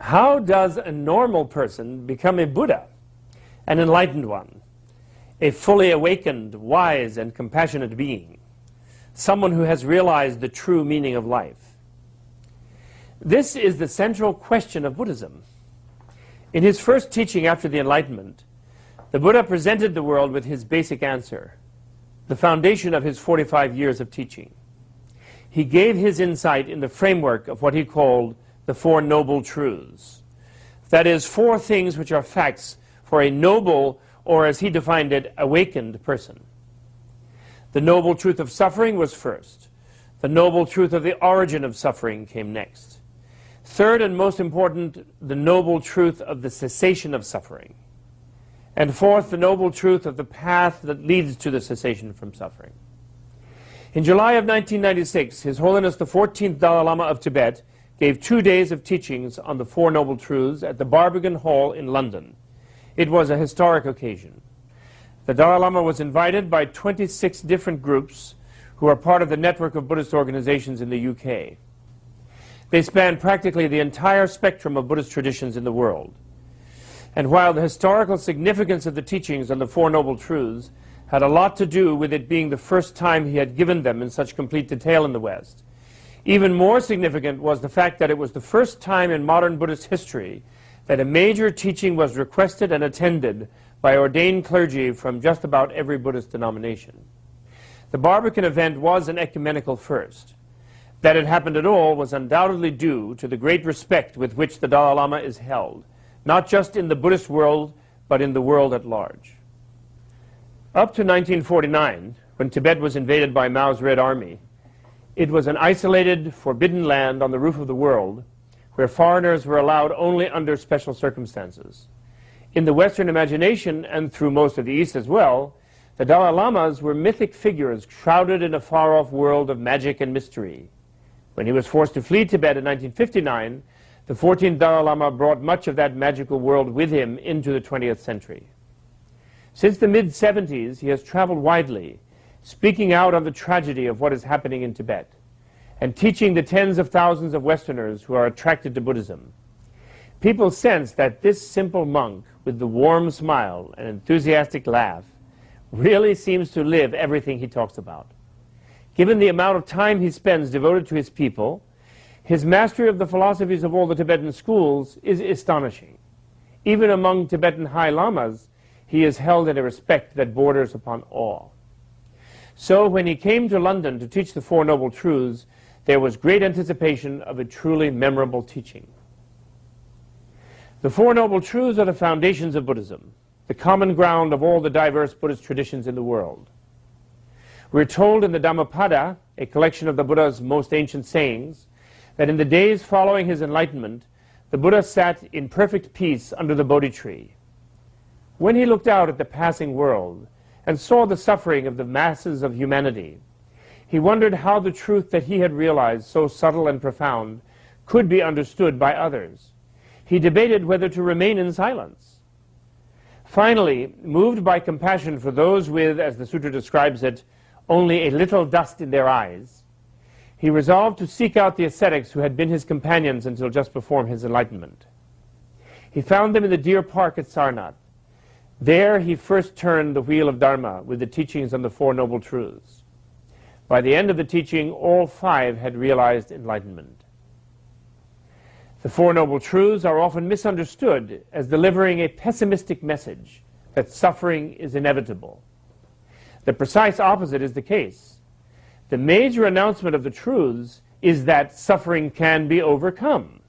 How does a normal person become a Buddha, an enlightened one, a fully awakened, wise, and compassionate being, someone who has realized the true meaning of life? This is the central question of Buddhism. In his first teaching after the Enlightenment, the Buddha presented the world with his basic answer, the foundation of his 45 years of teaching. He gave his insight in the framework of what he called the Four Noble Truths. That is, four things which are facts for a noble, or as he defined it, awakened person. The noble truth of suffering was first. The noble truth of the origin of suffering came next. Third and most important, the noble truth of the cessation of suffering. And fourth, the noble truth of the path that leads to the cessation from suffering. In July of 1996, His Holiness the 14th Dalai Lama of Tibet gave 2 days of teachings on the Four Noble Truths at the Barbican Hall in London. It was a historic occasion. The Dalai Lama was invited by 26 different groups who are part of the network of Buddhist organizations in the UK. They span practically the entire spectrum of Buddhist traditions in the world. And while the historical significance of the teachings on the Four Noble Truths had a lot to do with it being the first time he had given them in such complete detail in the West, even more significant was the fact that it was the first time in modern Buddhist history that a major teaching was requested and attended by ordained clergy from just about every Buddhist denomination. The Barbican event was an ecumenical first. That it happened at all was undoubtedly due to the great respect with which the Dalai Lama is held, not just in the Buddhist world, but in the world at large. Up to 1949, when Tibet was invaded by Mao's Red Army, it was an isolated, forbidden land on the roof of the world, where foreigners were allowed only under special circumstances. In the Western imagination, and through most of the East as well, the Dalai Lamas were mythic figures shrouded in a far-off world of magic and mystery. When he was forced to flee Tibet in 1959, the 14th Dalai Lama brought much of that magical world with him into the 20th century. Since the mid-70s, he has traveled widely, speaking out on the tragedy of what is happening in Tibet, and teaching the tens of thousands of Westerners who are attracted to Buddhism. People sense that this simple monk, with the warm smile and enthusiastic laugh, really seems to live everything he talks about. Given the amount of time he spends devoted to his people, his mastery of the philosophies of all the Tibetan schools is astonishing. Even among Tibetan High Lamas, he is held in a respect that borders upon awe. So when he came to London to teach the Four Noble Truths, there was great anticipation of a truly memorable teaching. The Four Noble Truths are the foundations of Buddhism, the common ground of all the diverse Buddhist traditions in the world. We're told in the Dhammapada, a collection of the Buddha's most ancient sayings, that in the days following his enlightenment, the Buddha sat in perfect peace under the Bodhi tree. When he looked out at the passing world and saw the suffering of the masses of humanity, he wondered how the truth that he had realized, so subtle and profound, could be understood by others. He debated whether to remain in silence. Finally, moved by compassion for those with, as the sutra describes it, only a little dust in their eyes, he resolved to seek out the ascetics who had been his companions until just before his enlightenment. He found them in the deer park at Sarnath. There he first turned the wheel of Dharma with the teachings on the Four Noble Truths. By the end of the teaching, all five had realized enlightenment. The Four Noble Truths are often misunderstood as delivering a pessimistic message that suffering is inevitable. The precise opposite is the case. The major announcement of the truths is that suffering can be overcome.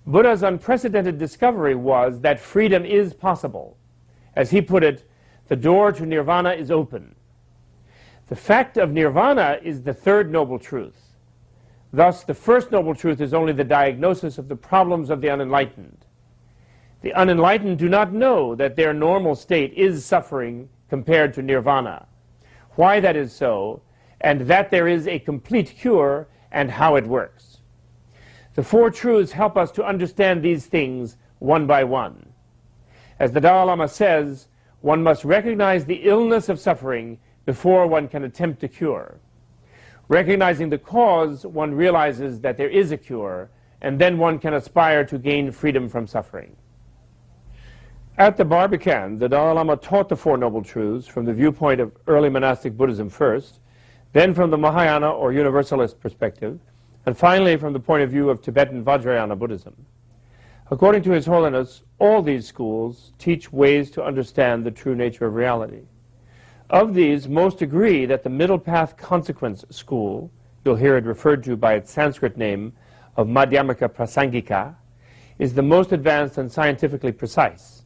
Buddha's unprecedented discovery was that freedom is possible. As he put it, the door to nirvana is open. The fact of nirvana is the third noble truth. Thus, the first noble truth is only the diagnosis of the problems of the unenlightened. The unenlightened do not know that their normal state is suffering compared to nirvana, why that is so, and that there is a complete cure and how it works. The Four Truths help us to understand these things one by one. As the Dalai Lama says, one must recognize the illness of suffering before one can attempt to cure. Recognizing the cause, one realizes that there is a cure, and then one can aspire to gain freedom from suffering. At the Barbican, the Dalai Lama taught the Four Noble Truths from the viewpoint of early monastic Buddhism first, then from the Mahayana or Universalist perspective, and finally from the point of view of Tibetan Vajrayana Buddhism. According to His Holiness, all these schools teach ways to understand the true nature of reality. Of these, most agree that the Middle Path Consequence School, you'll hear it referred to by its Sanskrit name of Madhyamaka Prasangika, is the most advanced and scientifically precise.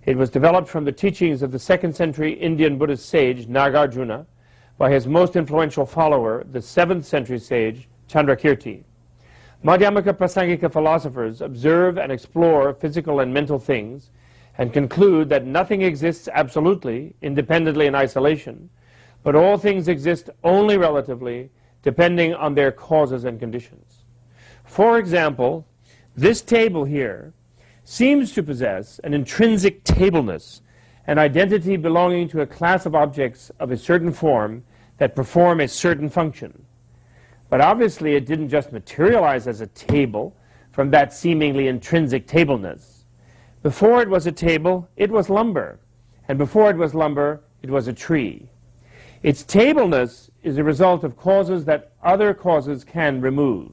It was developed from the teachings of the 2nd century Indian Buddhist sage Nagarjuna by his most influential follower, the 7th century sage Chandrakirti. Madhyamaka Prasangika philosophers observe and explore physical and mental things and conclude that nothing exists absolutely, independently in isolation, but all things exist only relatively, depending on their causes and conditions. For example, this table here seems to possess an intrinsic tableness, an identity belonging to a class of objects of a certain form that perform a certain function. But obviously it didn't just materialize as a table from that seemingly intrinsic tableness. Before it was a table, it was lumber, and before it was lumber, it was a tree. Its tableness is a result of causes that other causes can remove.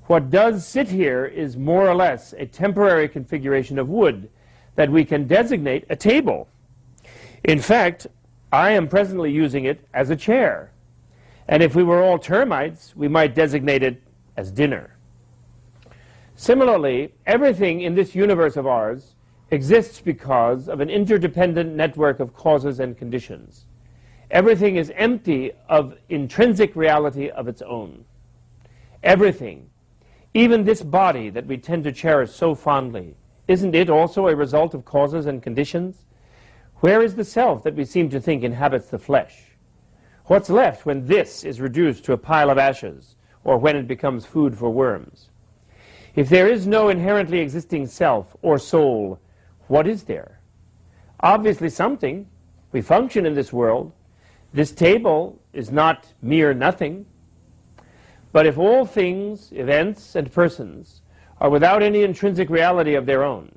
What does sit here is more or less a temporary configuration of wood that we can designate a table. In fact, I am presently using it as a chair. And if we were all termites, we might designate it as dinner. Similarly, everything in this universe of ours exists because of an interdependent network of causes and conditions. Everything is empty of intrinsic reality of its own. Everything, even this body that we tend to cherish so fondly, isn't it also a result of causes and conditions? Where is the self that we seem to think inhabits the flesh? What's left when this is reduced to a pile of ashes, or when it becomes food for worms? If there is no inherently existing self or soul, what is there? Obviously something. We function in this world. This table is not mere nothing. But if all things, events, and persons are without any intrinsic reality of their own,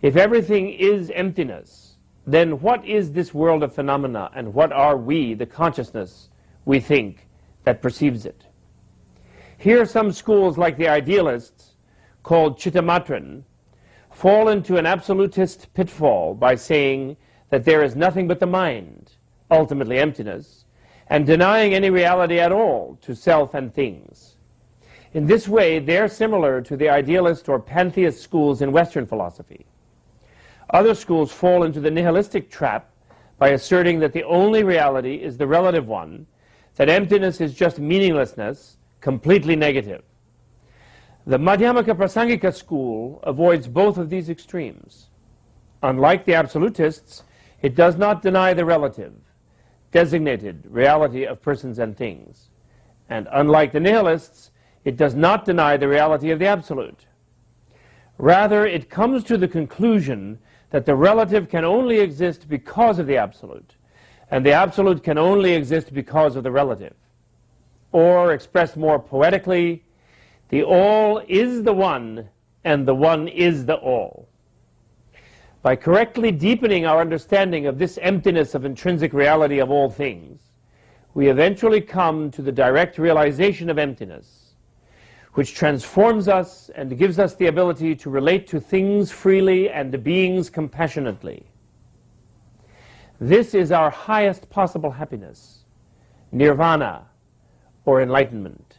if everything is emptiness, then what is this world of phenomena, and what are we, the consciousness, we think, that perceives it? Here some schools, like the idealists, called Chittamatran, fall into an absolutist pitfall by saying that there is nothing but the mind, ultimately emptiness, and denying any reality at all to self and things. In this way, they're similar to the idealist or pantheist schools in Western philosophy. Other schools fall into the nihilistic trap by asserting that the only reality is the relative one, that emptiness is just meaninglessness, completely negative. The Madhyamaka Prasangika school avoids both of these extremes. Unlike the absolutists, it does not deny the relative, designated reality of persons and things. And unlike the nihilists, it does not deny the reality of the absolute. Rather, it comes to the conclusion that the relative can only exist because of the absolute, and the absolute can only exist because of the relative. Or, expressed more poetically, the all is the one, and the one is the all. By correctly deepening our understanding of this emptiness of intrinsic reality of all things, we eventually come to the direct realization of emptiness, which transforms us and gives us the ability to relate to things freely and to beings compassionately. This is our highest possible happiness, nirvana, or enlightenment,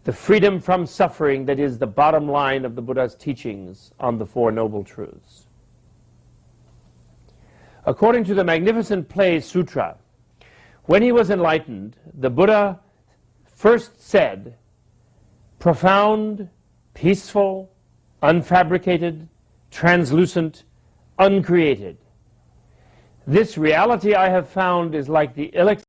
the freedom from suffering that is the bottom line of the Buddha's teachings on the Four Noble Truths. According to the magnificent play Sutra, when he was enlightened, the Buddha first said, profound, peaceful, unfabricated, translucent, uncreated. This reality I have found is like the elixir